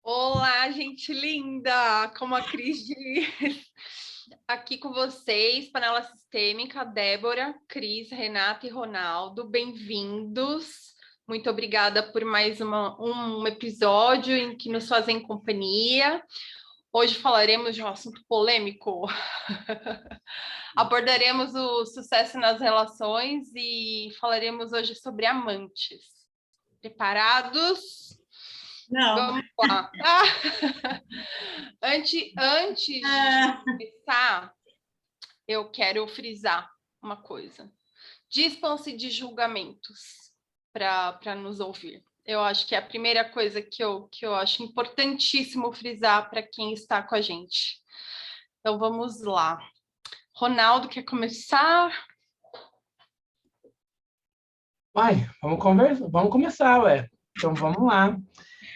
Olá, gente linda! Como a Cris diz, aqui com vocês, Panela Sistêmica, Débora, Cris, Renata e Ronaldo, bem-vindos. Muito obrigada por mais um episódio em que nos fazem companhia. Hoje falaremos de um assunto polêmico. Abordaremos o sucesso nas relações e falaremos hoje sobre amantes. Preparados? Não. Vamos lá. Antes de começar, eu quero frisar uma coisa. Dispam-se de julgamentos para nos ouvir. Eu acho que é a primeira coisa que eu acho importantíssimo frisar para quem está com a gente. Então, vamos lá. Ronaldo, quer começar? Vamos começar, ué. Então, vamos lá.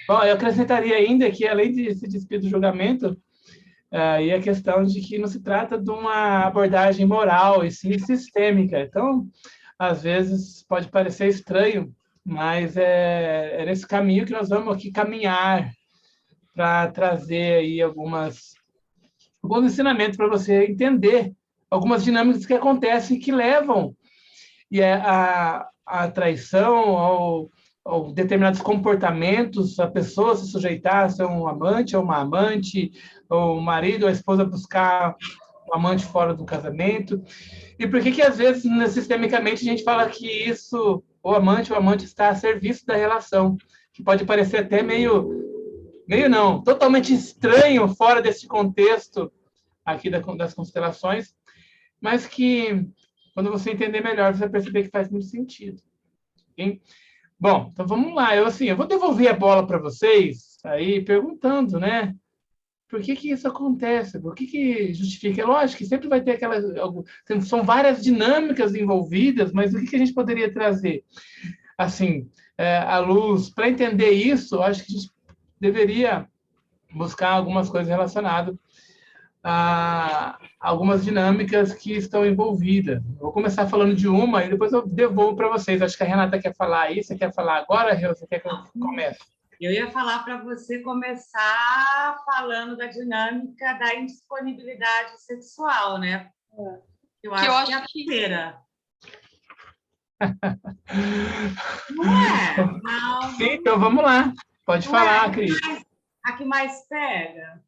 Bom, eu acrescentaria ainda que, além de se despir do julgamento, e a questão de que não se trata de uma abordagem moral, e sim sistêmica. Então, às vezes, pode parecer estranho, mas é nesse caminho que nós vamos aqui caminhar para trazer aí alguns ensinamentos para você entender algumas dinâmicas que acontecem que levam a traição, ou determinados comportamentos, a pessoa se sujeitar a ser um amante ou uma amante, ou o marido ou a esposa buscar um amante fora do casamento. E por que às vezes, sistemicamente, a gente fala que isso, o amante está a serviço da relação, que pode parecer até meio não, totalmente estranho fora desse contexto aqui das constelações, mas que, quando você entender melhor, você vai perceber que faz muito sentido. Okay? Bom, então vamos lá. Eu vou devolver a bola para vocês, aí perguntando, né? Por que isso acontece? Por que justifica? É lógico que sempre vai ter são várias dinâmicas envolvidas, mas o que a gente poderia trazer? Assim, à luz, para entender isso, acho que a gente deveria buscar algumas coisas relacionadas a algumas dinâmicas que estão envolvidas. Vou começar falando de uma e depois eu devolvo para vocês. Acho que a Renata quer falar aí. Você quer falar agora, Rê? Você quer que eu comece? Eu ia falar para você começar falando da dinâmica da indisponibilidade sexual, né? Eu acho que é a primeira. Não é? Não. Sim, então vamos lá. Pode falar, Cris. A que mais pega?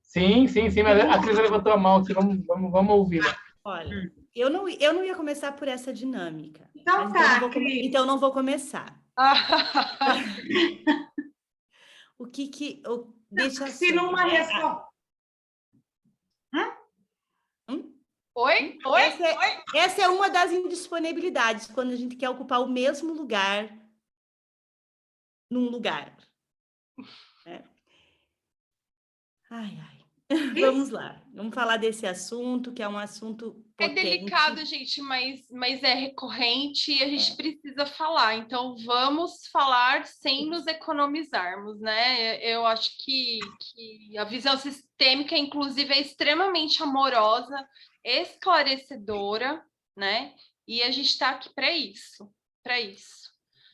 Sim, mas a Cris levantou a mão aqui, vamos ouvi-la. Olha, eu não ia começar por essa dinâmica. Então tá, Cris. Então não vou começar. Deixa se numa resposta... Oi? Essa é uma das indisponibilidades, quando a gente quer ocupar o mesmo lugar num lugar. Ai. Vamos lá. Vamos falar desse assunto, que é um assunto potente. É delicado, gente, mas é recorrente e a gente precisa falar. Então, vamos falar sem nos economizarmos, né? Eu acho que a visão sistêmica, inclusive, é extremamente amorosa, esclarecedora, né? E a gente está aqui para isso.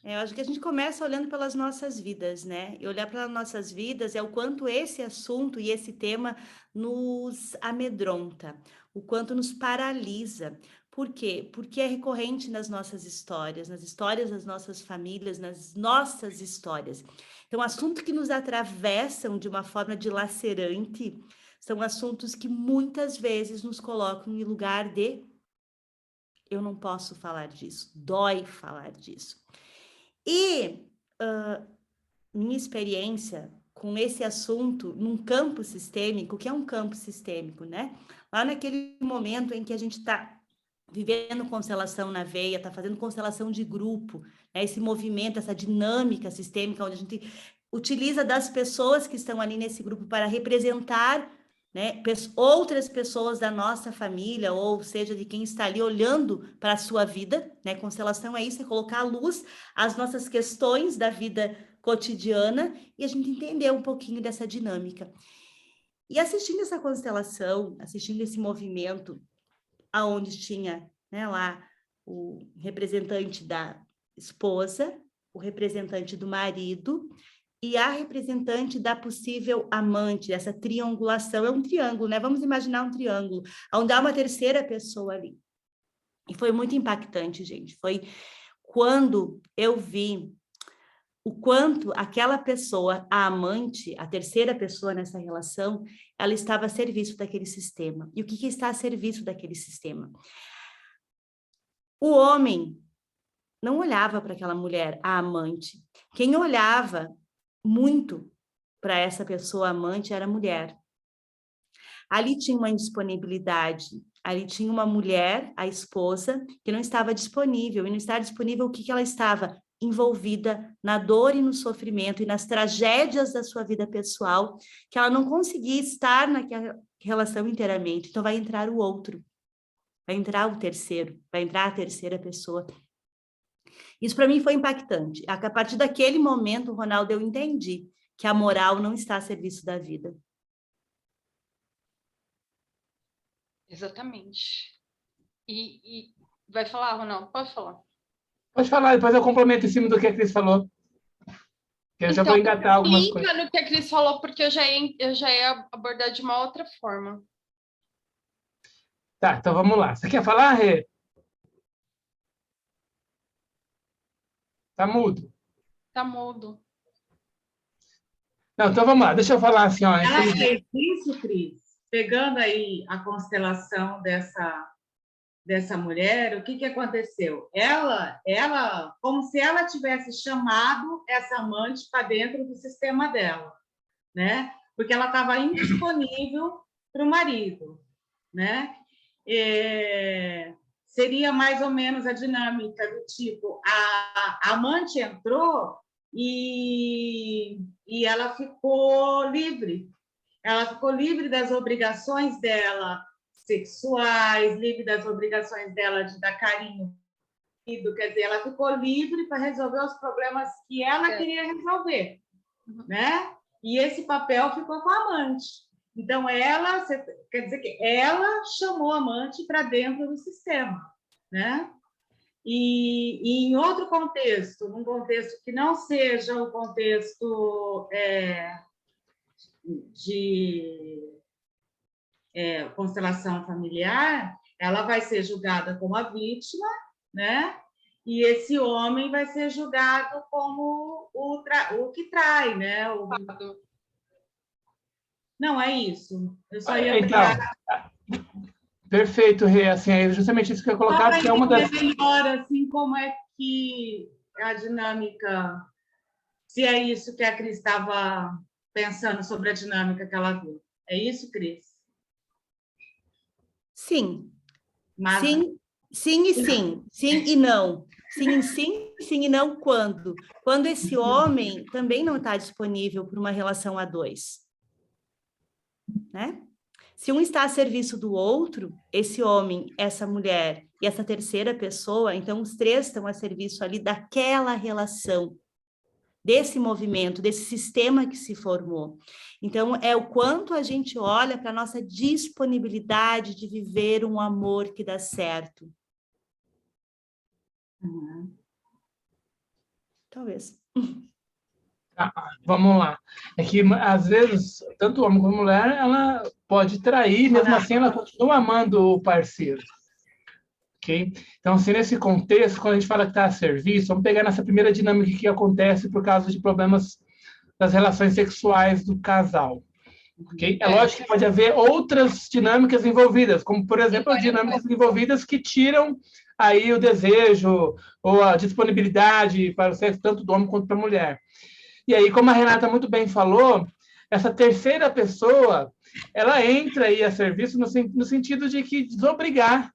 Eu acho que a gente começa olhando pelas nossas vidas, né? E olhar pelas nossas vidas é o quanto esse assunto e esse tema nos amedronta, o quanto nos paralisa. Por quê? Porque é recorrente nas nossas histórias, nas histórias das nossas famílias, nas nossas histórias. Então, assuntos que nos atravessam de uma forma dilacerante são assuntos que muitas vezes nos colocam em lugar de eu não posso falar disso, dói falar disso. E minha experiência com esse assunto num campo sistêmico, que é um campo sistêmico, né? Lá naquele momento em que a gente está vivendo constelação na veia, está fazendo constelação de grupo, né? Esse movimento, essa dinâmica sistêmica, onde a gente utiliza das pessoas que estão ali nesse grupo para representar, né, outras pessoas da nossa família, ou seja, de quem está ali olhando para a sua vida, né? Constelação é isso, é colocar à luz as nossas questões da vida cotidiana e a gente entender um pouquinho dessa dinâmica. E assistindo essa constelação, assistindo esse movimento, aonde tinha, né, lá o representante da esposa, o representante do marido e a representante da possível amante, essa triangulação. É um triângulo, né? Vamos imaginar um triângulo, onde há uma terceira pessoa ali. E foi muito impactante, gente. Foi quando eu vi o quanto aquela pessoa, a amante, a terceira pessoa nessa relação, ela estava a serviço daquele sistema. E o que está a serviço daquele sistema? O homem não olhava para aquela mulher, a amante. Quem olhava muito para essa pessoa amante era a mulher. Ali tinha uma indisponibilidade, ali tinha uma mulher, a esposa, que não estava disponível. E não estar disponível, o que ela estava? Envolvida na dor e no sofrimento e nas tragédias da sua vida pessoal, que ela não conseguia estar naquela relação inteiramente. Então vai entrar o outro, vai entrar o terceiro, vai entrar a terceira pessoa. Isso para mim foi impactante. A partir daquele momento, Ronaldo, eu entendi que a moral não está a serviço da vida. Exatamente. E vai falar, Ronaldo? Pode falar. Pode falar, depois eu complemento em cima do que a Cris falou. Eu já vou engatar algumas coisas. No que a Cris falou, porque eu já ia abordar de uma outra forma. Tá, então vamos lá. Você quer falar, Rê? Tá mudo. Tá mudo. Não, então vamos lá. Deixa eu falar assim, ó. Ela fez isso, Cris, pegando aí a constelação dessa mulher, o que aconteceu? Ela, como se ela tivesse chamado essa amante para dentro do sistema dela, né? Porque ela estava indisponível para o marido, né? Seria mais ou menos a dinâmica do tipo, a amante entrou e ela ficou livre. Ela ficou livre das obrigações dela sexuais, livre das obrigações dela de dar carinho. Quer dizer, ela ficou livre para resolver os problemas que ela queria resolver, né? E esse papel ficou com a amante. Então, quer dizer que ela chamou a amante para dentro do sistema, né? E em outro contexto, num contexto que não seja o contexto de constelação familiar, ela vai ser julgada como a vítima, né? E esse homem vai ser julgado como o que trai, né? Não, é isso. Eu só ia pegar... Perfeito, Rê. Assim, é justamente isso que eu ia colocar, que é uma das... melhor, assim, como é que a dinâmica... Se é isso que a Cris estava pensando sobre a dinâmica que ela viu. É isso, Cris? Sim. Mas... Sim, sim e sim. Sim e não. Sim, sim, sim e não quando? Quando esse homem também não está disponível para uma relação a dois, né? Se um está a serviço do outro, esse homem, essa mulher e essa terceira pessoa, então os três estão a serviço ali daquela relação, desse movimento, desse sistema que se formou. Então, é o quanto a gente olha para a nossa disponibilidade de viver um amor que dá certo. Talvez. Vamos lá. É que, às vezes, tanto o homem como a mulher, ela pode trair, mesmo assim ela continua amando o parceiro. Ok? Então, assim, nesse contexto, quando a gente fala que está a serviço, vamos pegar nessa primeira dinâmica que acontece por causa de problemas das relações sexuais do casal. Okay? É lógico que pode haver outras dinâmicas envolvidas, como, por exemplo, as dinâmicas envolvidas que tiram aí o desejo ou a disponibilidade para o sexo tanto do homem quanto da mulher. E aí, como a Renata muito bem falou, essa terceira pessoa, ela entra aí a serviço no sentido de que desobrigar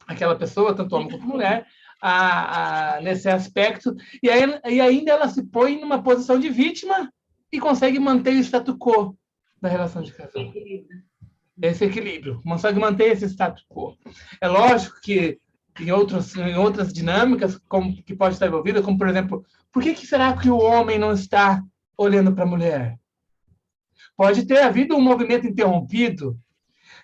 aquela pessoa, tanto homem quanto mulher, nesse aspecto, e ainda ela se põe numa posição de vítima e consegue manter o status quo da relação de casal. Esse equilíbrio, consegue manter esse status quo. É lógico que em outras dinâmicas que pode estar envolvida, como, por exemplo, por que será que o homem não está olhando para a mulher? Pode ter havido um movimento interrompido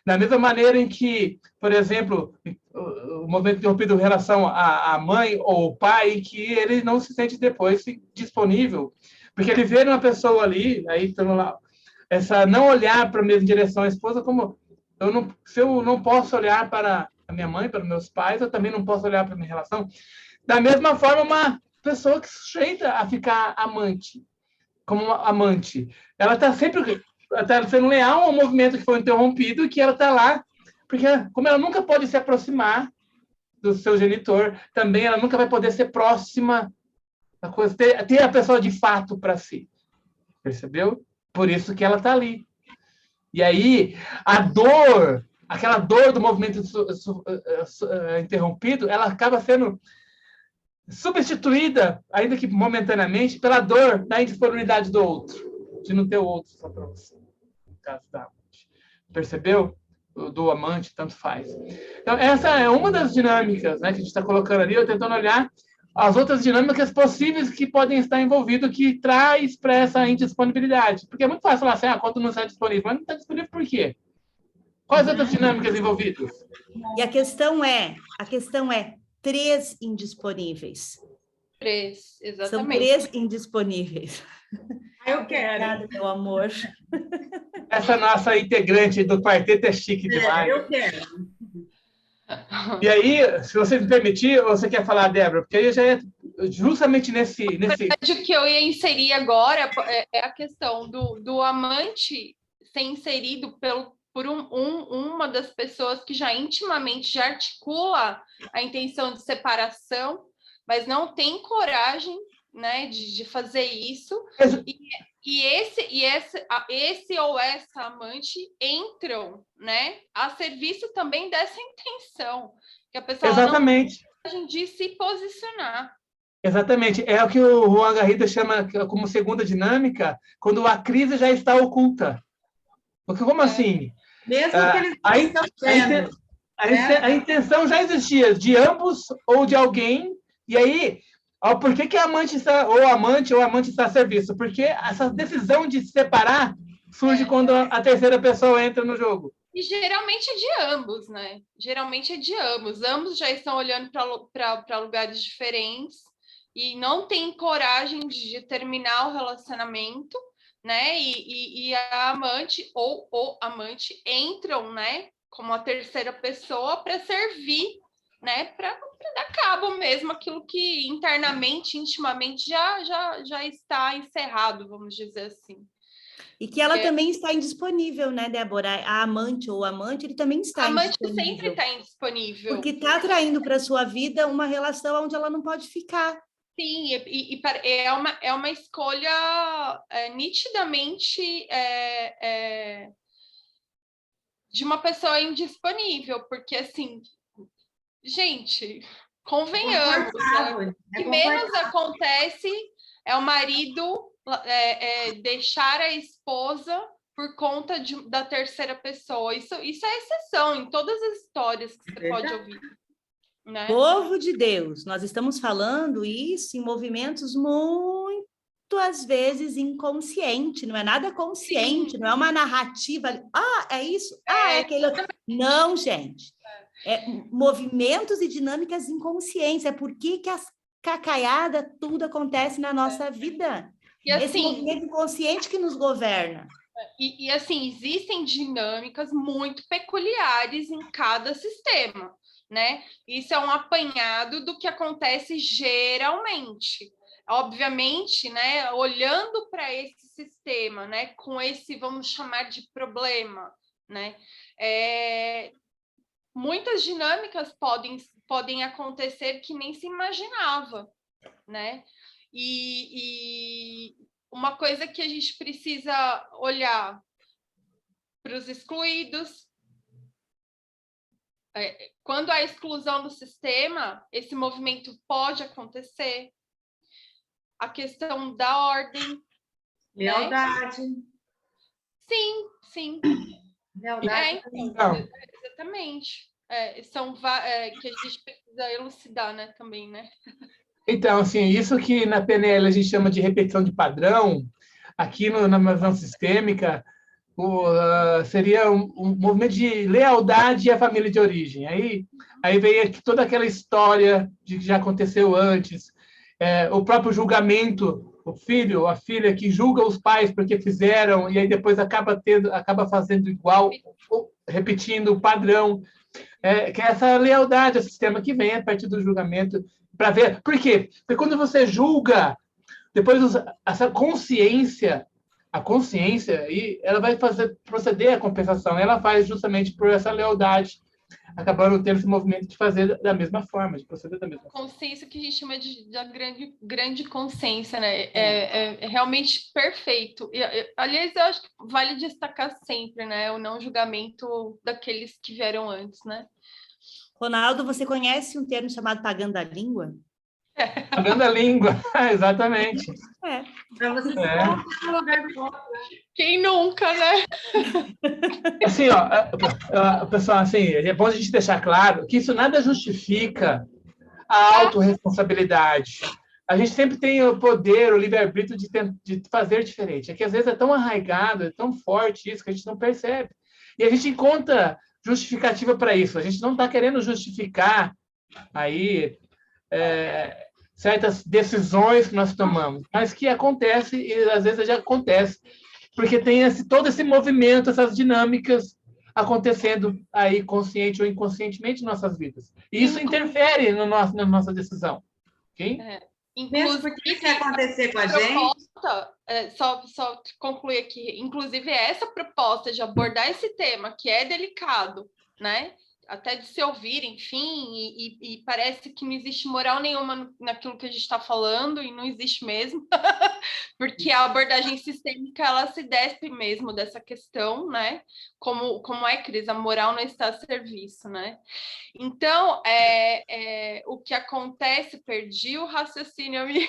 Da mesma maneira em que, por exemplo, o movimento interrompido em relação à mãe ou ao pai, que ele não se sente depois disponível, porque ele vê uma pessoa ali, aí estamos lá, essa não olhar para a mesma direção à esposa, como se eu não posso olhar para a minha mãe, para meus pais, eu também não posso olhar para a minha relação. Da mesma forma, uma pessoa que se sujeita a ficar amante, como uma amante, ela está sempre sendo leal ao movimento que foi interrompido e que ela está lá, porque como ela nunca pode se aproximar do seu genitor, também ela nunca vai poder ser próxima da coisa, ter a pessoa de fato para si. Percebeu? Por isso que ela está ali. E aí, a dor, aquela dor do movimento interrompido, ela acaba sendo substituída, ainda que momentaneamente, pela dor da indisponibilidade do outro, de não ter o outro só para você, no caso da amante. Percebeu? Do amante, tanto faz. Então, essa é uma das dinâmicas, né, que a gente está colocando ali, eu tentando olhar as outras dinâmicas possíveis que podem estar envolvidas, que traz para essa indisponibilidade. Porque é muito fácil falar assim, a conta não está disponível. Mas não está disponível por quê? Quais outras dinâmicas envolvidas? E a questão é 3 indisponíveis. 3, exatamente. São 3 indisponíveis. Eu quero. Obrigada, meu amor. Essa nossa integrante do quarteto é chique demais. Eu quero. E aí, se você me permitir, ou você quer falar, Débora? Porque aí já é justamente nesse... O que eu ia inserir agora é a questão do amante ser inserido por uma das pessoas que já intimamente já articula a intenção de separação, mas não tem coragem, né, de fazer isso. E esse ou essa amante entram, né, a serviço também dessa intenção, que a pessoa Exatamente. não tem coragem de se posicionar. Exatamente. É o que o Juan Garrido chama como segunda dinâmica, quando a crise já está oculta. Porque como assim? Mesmo que eles estão vendo. A intenção já existia, de ambos ou de alguém, e aí, por que a amante está, ou amante está a serviço? Porque essa decisão de se separar surge quando a terceira pessoa entra no jogo. E geralmente é de ambos, né? Geralmente é de ambos. Ambos já estão olhando para lugares diferentes e não têm coragem de terminar o relacionamento, né? E a amante ou o amante entram, né, como a terceira pessoa para servir, né, para dar cabo mesmo aquilo que internamente, intimamente já está encerrado, vamos dizer assim. E que ela também está indisponível, né, Débora? A amante ou o amante, ele também está indisponível. A amante sempre está indisponível. Porque está atraindo para a sua vida uma relação onde ela não pode ficar. Sim, é uma escolha nitidamente de uma pessoa indisponível, porque, assim, gente, convenhamos, né? O que menos acontece é o marido deixar a esposa por conta da terceira pessoa. Isso é exceção em todas as histórias que você pode ouvir. Né? Povo de Deus, nós estamos falando isso em movimentos muito, às vezes, inconsciente, não é nada consciente, não é uma narrativa, é isso, é aquele outro. Não, gente, movimentos e dinâmicas inconscientes, é por que as cacaiadas tudo acontece na nossa vida. E, assim, esse movimento inconsciente que nos governa. E assim, existem dinâmicas muito peculiares em cada sistema, né? Isso é um apanhado do que acontece geralmente. Obviamente, né, olhando para esse sistema, né, com esse, vamos chamar de problema, né, muitas dinâmicas podem acontecer que nem se imaginava, né? E uma coisa que a gente precisa olhar para os excluídos, quando há exclusão do sistema, esse movimento pode acontecer. A questão da ordem. Lealdade. Né? Sim. Lealdade. Então, exatamente. São que a gente precisa elucidar, né, também, né? Então, assim, isso que na PNL a gente chama de repetição de padrão, aqui na visão sistêmica, seria um movimento de lealdade à família de origem. Aí vem aqui toda aquela história de que já aconteceu antes, o próprio julgamento, o filho, a filha que julga os pais porque fizeram, e aí depois acaba fazendo igual, repetindo o padrão, que é essa lealdade ao sistema que vem a partir do julgamento, para ver. Por quê? Porque quando você julga, depois essa consciência, a consciência aí, ela vai proceder à compensação. Ela faz justamente por essa lealdade, acabando tendo esse movimento de fazer da mesma forma, de proceder da mesma forma. Consciência que a gente chama da grande consciência, né? É realmente perfeito. Aliás, eu acho que vale destacar sempre, né? O não julgamento daqueles que vieram antes, né? Ronaldo, você conhece um termo chamado pagando a língua? Pagando a língua, exatamente. Para você se colocar no lugar do outro. Quem nunca, né? Assim, pessoal, assim, é bom a gente deixar claro que isso nada justifica a autorresponsabilidade. A gente sempre tem o poder, o livre-arbítrio de fazer diferente. É que às vezes é tão arraigado, é tão forte isso que a gente não percebe. E a gente encontra justificativa para isso. A gente não está querendo justificar aí certas decisões que nós tomamos, mas que acontece, e às vezes já acontece, porque tem todo esse movimento, essas dinâmicas acontecendo aí consciente ou inconscientemente em nossas vidas. E isso interfere na nossa decisão. Ok? Mesmo porque se acontecer com a gente... Só concluir aqui, inclusive essa proposta de abordar esse tema, que é delicado, né? Até de se ouvir, enfim, e parece que não existe moral nenhuma naquilo que a gente está falando, e não existe mesmo, porque a abordagem sistêmica, ela se despe mesmo dessa questão, né? Como é, Cris? A moral não está a serviço, né? Então, o que acontece, perdi o raciocínio, amigos.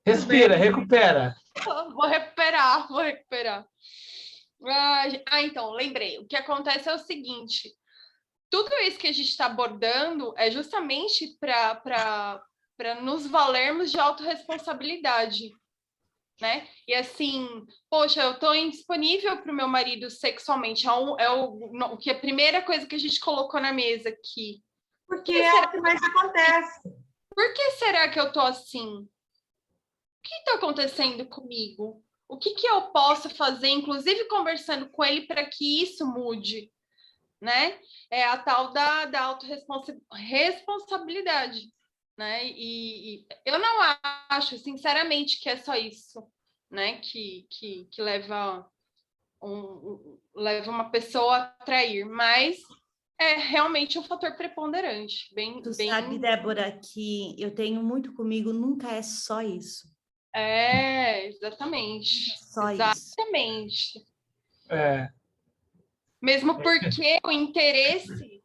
Respira, recupera. Vou recuperar. Então, lembrei. O que acontece é o seguinte: tudo isso que a gente está abordando é justamente para nos valermos de autorresponsabilidade, né? E assim, poxa, eu estou indisponível para o meu marido sexualmente. O que é a primeira coisa que a gente colocou na mesa aqui. Porque é o que mais acontece. Por que será que eu estou assim? O que está acontecendo comigo? O que eu posso fazer, inclusive conversando com ele, para que isso mude, né? É a tal da autorresponsabilidade, né? E eu não acho, sinceramente, que é só isso, né? Que leva uma pessoa a trair, mas é realmente um fator preponderante. Sabe, Débora, que eu tenho muito comigo, nunca é só isso. Exatamente. Só exatamente. Isso. Mesmo porque o interesse,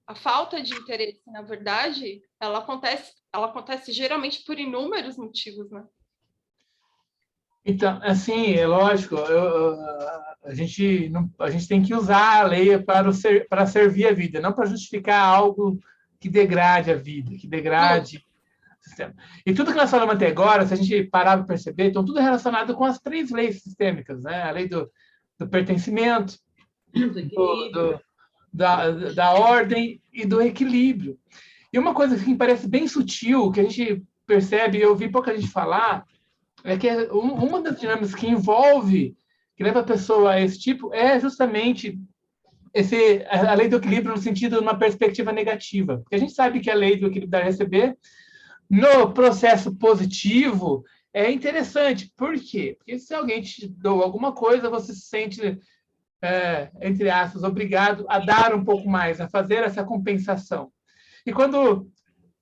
a falta de interesse, na verdade, ela acontece geralmente por inúmeros motivos, né? Então, assim, é lógico, a gente tem que usar a lei para servir a vida, não para justificar algo que degrade a vida, que degrade o sistema. E tudo que nós falamos até agora, se a gente parar para perceber, estão tudo relacionado com as 3 leis sistêmicas, né? A lei do pertencimento, da ordem e do equilíbrio. E uma coisa que me parece bem sutil, que a gente percebe, eu ouvi pouca gente falar, é que uma das dinâmicas que envolve, que leva a pessoa a esse tipo, é justamente a lei do equilíbrio no sentido de uma perspectiva negativa. Porque a gente sabe que a lei do equilíbrio dar e receber, no processo positivo, é interessante. Por quê? Porque se alguém te doa alguma coisa, você se sente, entre aspas, obrigado a dar um pouco mais, a fazer essa compensação. E quando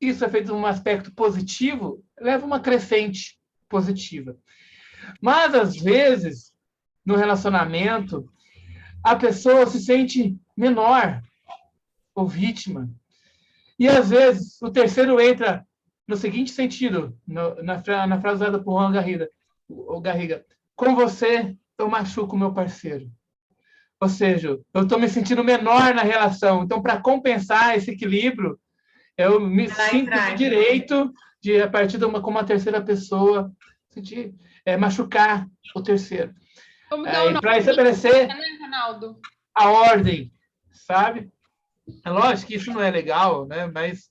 isso é feito num aspecto positivo, leva uma crescente positiva. Mas, às vezes, no relacionamento, a pessoa se sente menor ou vítima. E, às vezes, o terceiro entra no seguinte sentido, na frase usada por Juan Garriga: com você, eu machuco o meu parceiro. Ou seja, eu estou me sentindo menor na relação. Então, para compensar esse equilíbrio, eu me sinto no direito de, a partir de com uma terceira pessoa, machucar o terceiro. Vamos dar um nome, para estabelecer né, Ronaldo? a ordem, sabe? É lógico que isso não é legal, né? Mas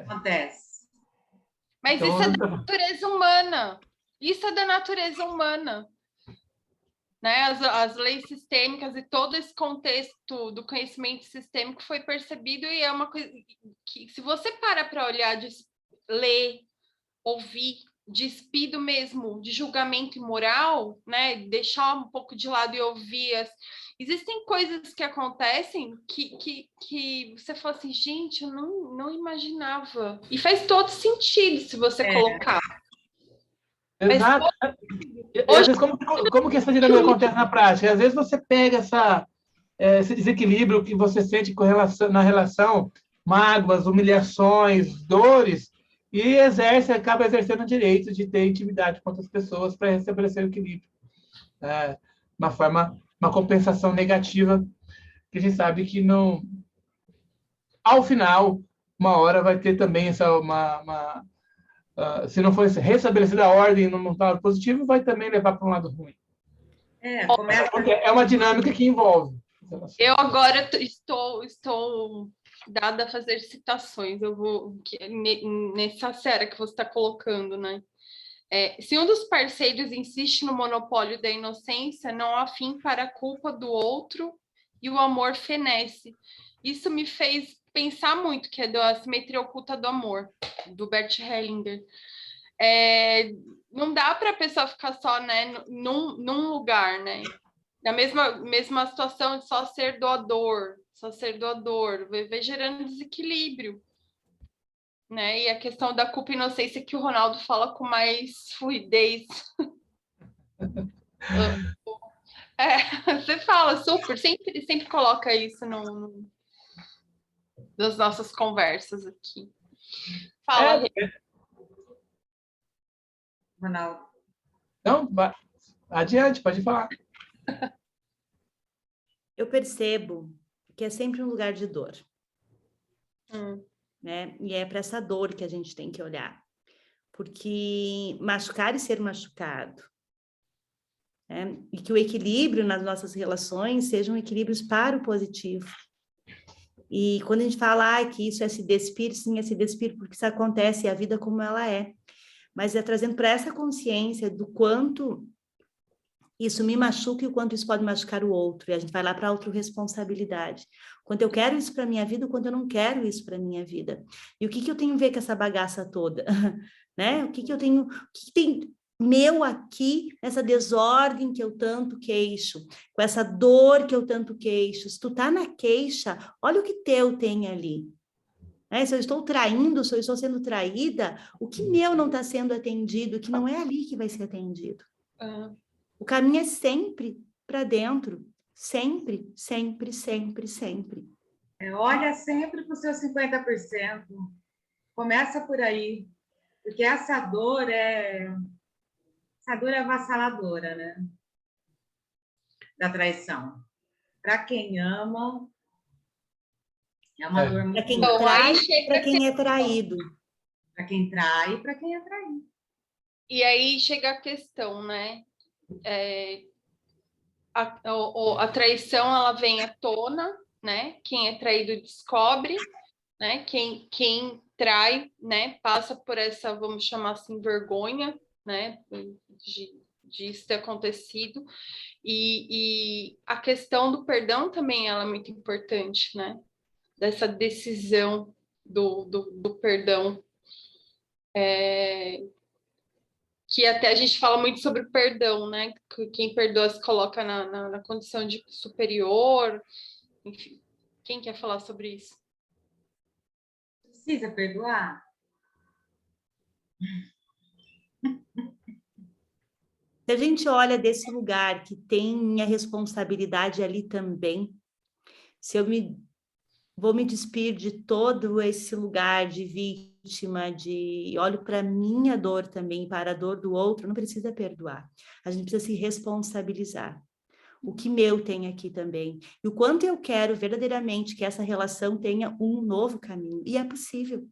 Acontece. Mas então, isso é da natureza humana. Isso é da natureza humana. Né? As leis sistêmicas e todo esse contexto do conhecimento sistêmico foi percebido e é uma coisa que, se você para olhar, ler, ouvir, despido mesmo de julgamento imoral, né? Deixar um pouco de lado e ouvir existem coisas que acontecem que você fala assim, gente, eu não imaginava. E faz todo sentido se você colocar. exato. Hoje, Como que essa dinâmica acontece na prática? Às vezes você pega esse desequilíbrio que você sente na relação, mágoas, humilhações, dores, e acaba exercendo o direito de ter intimidade com outras pessoas para restabelecer o equilíbrio. Uma compensação negativa, que a gente sabe que não... Ao final, uma hora vai ter também se não for restabelecida a ordem num lado positivo, vai também levar para um lado ruim. Porque é uma dinâmica que envolve. Eu agora estou dada a fazer citações. Eu vou nessa série que você está colocando, né? Se um dos parceiros insiste no monopólio da inocência, não há fim para a culpa do outro e o amor fenece. Isso me fez pensar muito, que é da Simetria Oculta do Amor, do Bert Hellinger. Não dá para a pessoa ficar só, né, num lugar, né? Na mesma situação de só ser doador, vai gerando desequilíbrio, né? E a questão da culpa e inocência que o Ronaldo fala com mais fluidez. Você fala super, sempre coloca isso nas nossas conversas aqui. Fala, Ronaldo. Então, adiante, pode falar. Eu percebo que é sempre um lugar de dor. Né? E é para essa dor que a gente tem que olhar. Porque machucar e ser machucado. Né? E que o equilíbrio nas nossas relações sejam equilíbrios para o positivo. E quando a gente fala que isso é se despir, sim, é se despir, porque isso acontece, é a vida como ela é. Mas é trazendo para essa consciência do quanto isso me machuca e o quanto isso pode machucar o outro. E a gente vai lá para a autorresponsabilidade. Quanto eu quero isso para a minha vida, o quanto eu não quero isso para a minha vida. E o que eu tenho a ver com essa bagaça toda? Né? O que tem meu aqui, nessa desordem que eu tanto queixo, com essa dor que eu tanto queixo? Se tu tá na queixa, olha o que teu tem ali. Se eu estou traindo, se eu estou sendo traída, o que meu não está sendo atendido, o que não é ali que vai ser atendido. O caminho é sempre para dentro. Sempre, sempre, sempre, sempre. Olha sempre para o seu 50%. Começa por aí. Porque essa dor é avassaladora, né? Da traição. Para quem ama, é uma dor muito... Para quem trai, para quem é traído. Para quem trai e para quem é traído. E aí chega a questão, né? A traição, ela vem à tona, né? Quem é traído descobre, né? Quem trai, né? Passa por essa, vamos chamar assim, vergonha, né? De isso ter acontecido. E a questão do perdão também, ela é muito importante, né? Dessa decisão do perdão. Que até a gente fala muito sobre o perdão, né? Quem perdoa se coloca na condição de superior. Enfim, quem quer falar sobre isso? Precisa perdoar? Se a gente olha desse lugar que tem minha responsabilidade ali também, se eu vou me despir de todo esse lugar de vítima, olho para a minha dor também, para a dor do outro, não precisa perdoar. A gente precisa se responsabilizar. O que meu tem aqui também. E o quanto eu quero verdadeiramente que essa relação tenha um novo caminho. E é possível.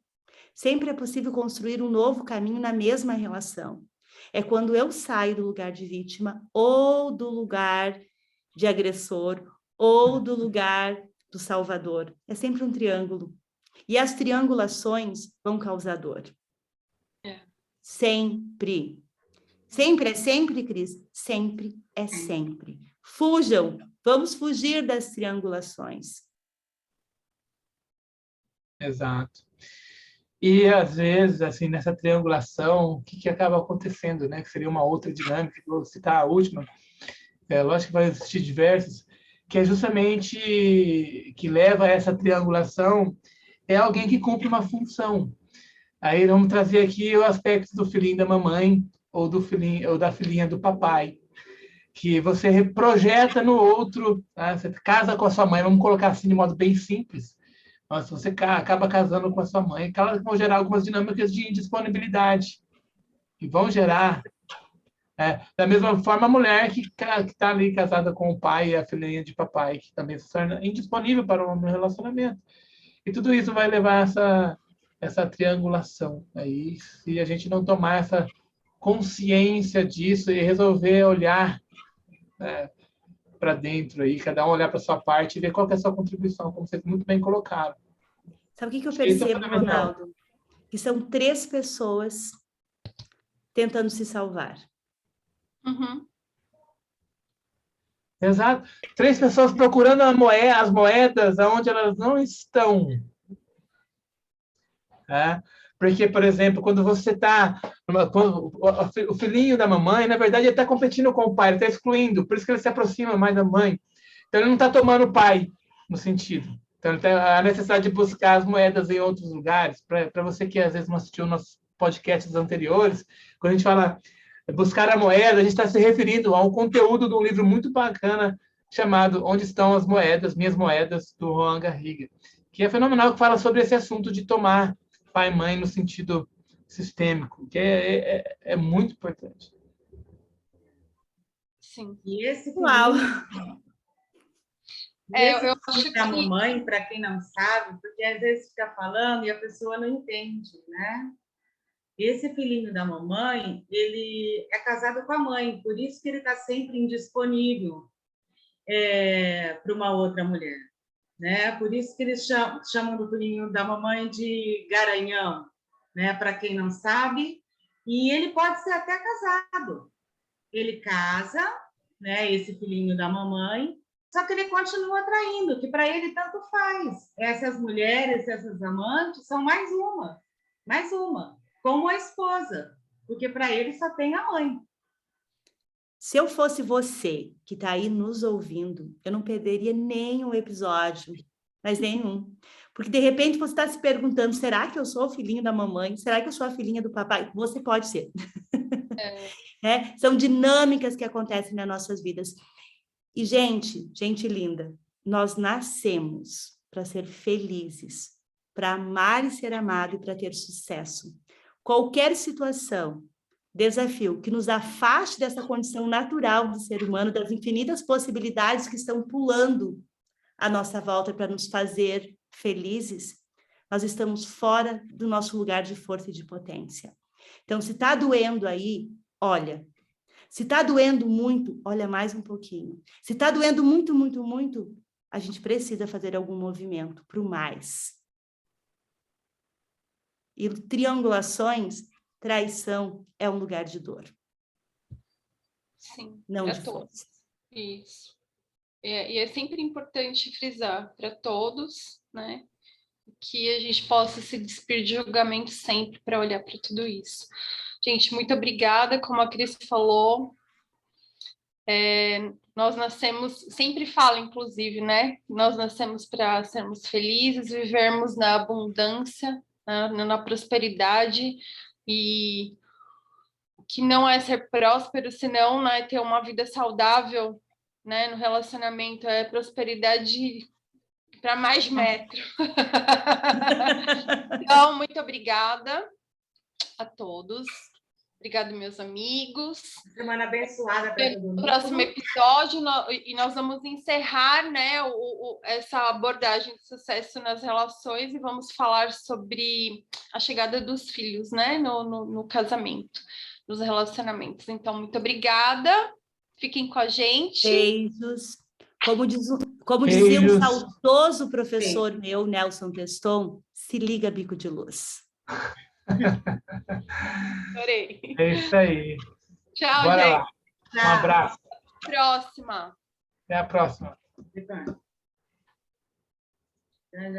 Sempre é possível construir um novo caminho na mesma relação. É quando eu saio do lugar de vítima ou do lugar de agressor ou do lugar do salvador. É sempre um triângulo. E as triangulações vão causar dor. Sempre. Sempre é sempre, Cris? Sempre é sempre. Fujam. Vamos fugir das triangulações. Exato. E, às vezes, assim, nessa triangulação, o que acaba acontecendo, né? Que seria uma outra dinâmica, vou citar a última, lógico que vai existir diversas, que é justamente que leva a essa triangulação, é alguém que cumpre uma função. Aí vamos trazer aqui o aspecto do filhinho da mamãe ou do filhinho ou da filhinha do papai, que você projeta no outro, tá? Você casa com a sua mãe, vamos colocar assim de modo bem simples. Mas você acaba casando com a sua mãe, elas vão gerar algumas dinâmicas de indisponibilidade, que vão gerar, da mesma forma, a mulher que está ali casada com o pai e a filhinha de papai, que também se torna indisponível para um relacionamento. E tudo isso vai levar a essa triangulação. Aí, se a gente não tomar essa consciência disso e resolver olhar para dentro, aí, cada um olhar para a sua parte e ver qual que é a sua contribuição, como vocês muito bem colocaram. Sabe o que eu Acho que isso é percebo, fundamental. Ronaldo? Que são 3 pessoas tentando se salvar. Uhum. Exato. 3 pessoas procurando as moedas onde elas não estão. Tá? Porque, por exemplo, quando você está... O filhinho da mamãe, na verdade, ele está competindo com o pai, ele está excluindo, por isso que ele se aproxima mais da mãe. Então, ele não está tomando o pai, no sentido. Então, ele tem a necessidade de buscar as moedas em outros lugares. Para você que, às vezes, não assistiu nossos podcasts anteriores, quando a gente fala buscar a moeda, a gente está se referindo a um conteúdo de um livro muito bacana chamado Onde Estão as Moedas, Minhas Moedas, do Juan Garriga, que é fenomenal, que fala sobre esse assunto de tomar pai e mãe no sentido sistêmico, que é muito importante. Sim. E esse Uau! Eu acho da que... mamãe, para quem não sabe, porque às vezes fica falando e a pessoa não entende, né? Esse filhinho da mamãe, ele é casado com a mãe, por isso que ele está sempre indisponível para uma outra mulher, né? Por isso que eles chamam do filhinho da mamãe de garanhão, né? Para quem não sabe, e ele pode ser até casado. Ele casa, né? Esse filhinho da mamãe, só que ele continua traindo, que para ele tanto faz. Essas mulheres, essas amantes, são mais uma, como a esposa, porque para ele só tem a mãe. Se eu fosse você que está aí nos ouvindo, eu não perderia nenhum episódio, mas nenhum. Porque, de repente, você está se perguntando, será que eu sou o filhinho da mamãe? Será que eu sou a filhinha do papai? Você pode ser. São dinâmicas que acontecem nas nossas vidas. E, gente linda, nós nascemos para ser felizes, para amar e ser amado e para ter sucesso. Qualquer situação, desafio que nos afaste dessa condição natural do ser humano, das infinitas possibilidades que estão pulando à nossa volta para nos fazer felizes, nós estamos fora do nosso lugar de força e de potência. Então, se está doendo aí, olha. Se está doendo muito, olha mais um pouquinho. Se está doendo muito, muito, muito, a gente precisa fazer algum movimento para o mais. E triangulações, traição é um lugar de dor. Sim, não de todos. força. Isso. E é sempre importante frisar para todos, né, que a gente possa se despir de julgamento sempre para olhar para tudo isso. Gente, muito obrigada, como a Cris falou, nós nascemos, sempre falo, inclusive, né, nós nascemos para sermos felizes, vivermos na abundância, na prosperidade, e o que não é ser próspero, senão, né, ter uma vida saudável, né, no relacionamento, é prosperidade para mais de metro. Então, muito obrigada a todos. Obrigada, meus amigos. Semana abençoada para todo mundo. No próximo episódio, nós vamos encerrar, né, essa abordagem de sucesso nas relações e vamos falar sobre a chegada dos filhos, né, no casamento. nos relacionamentos. Então, muito obrigada. Fiquem com a gente. Beijos. Como dizia um Beijos. saudoso professor meu, Nelson Teston, se liga, bico de luz. Adorei. É isso aí. Tchau, Bora gente. lá. Um abraço. Próxima. Até a próxima. Tá.